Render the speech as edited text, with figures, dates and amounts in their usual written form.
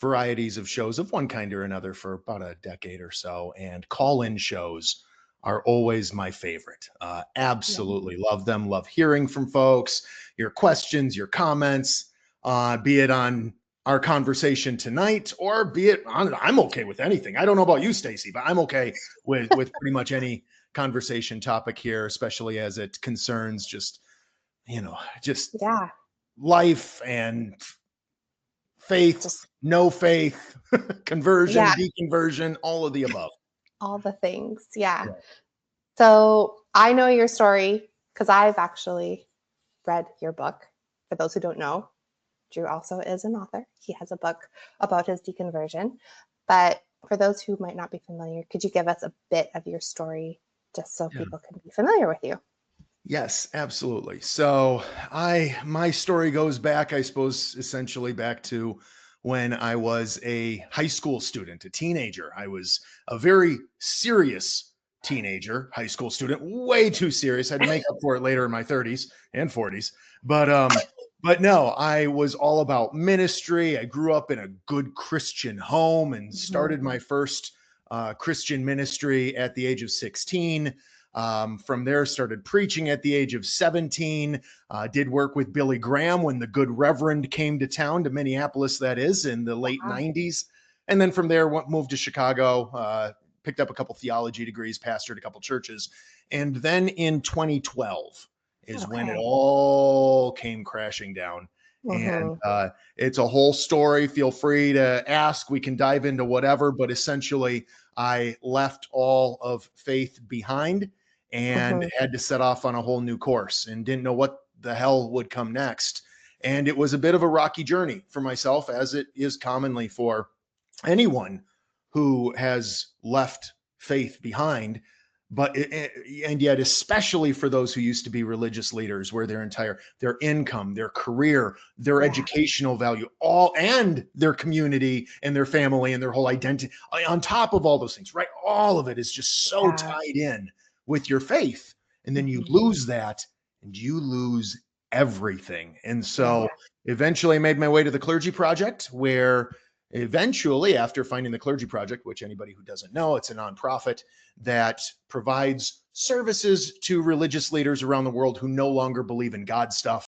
varieties of shows of one kind or another for about a decade or so, and call-in shows are always my favorite. Yeah. Absolutely love them. Love hearing from folks, your questions, your comments, be it on our conversation tonight or be it on, I'm okay with anything. I don't know about you, Stacy, but I'm okay with pretty much any conversation topic here, especially as it concerns just Yeah. life and faith, Just, no faith, conversion, yeah, deconversion, all of the above. all the things. Yeah. Yeah. So I know your story because I've actually read your book. For those who don't know, Drew also is an author. He has a book about his deconversion. But for those who might not be familiar, could you give us a bit of your story just so Yeah. people can be familiar with you? Yes, absolutely. So my story goes back, I suppose, essentially back to when I was a high school student, a teenager. I was a very serious teenager, high school student, way too serious. I had to make up for it later in my 30s and 40s. But no, I was all about ministry. I grew up in a good Christian home and Mhm. started my first Christian ministry at the age of 16. From there, started preaching at the age of 17. Did work with Billy Graham when the good Reverend came to town, to Minneapolis, that is, in the late Wow. 90s. And then from there, moved to Chicago, picked up a couple theology degrees, pastored a couple churches. And then in 2012 is when it Okay. all came crashing down. And Hmm. it's a whole story. Feel free to ask. We can dive into whatever, but essentially, I left all of faith behind and Hmm. had to set off on a whole new course and didn't know what the hell would come next. And it was a bit of a rocky journey for myself, as it is commonly for anyone who has left faith behind. And yet, especially for those who used to be religious leaders, where their income, their career, their Yeah. educational value, all and their community and their family and their whole identity, on top of all those things, right? All of it is just so Yeah. tied in with your faith. And then you Hmm. lose that and you lose everything. And Yeah. so eventually I made my way to the Clergy Project, where eventually, after finding the Clergy Project, which anybody who doesn't know, it's a nonprofit that provides services to religious leaders around the world who no longer believe in God stuff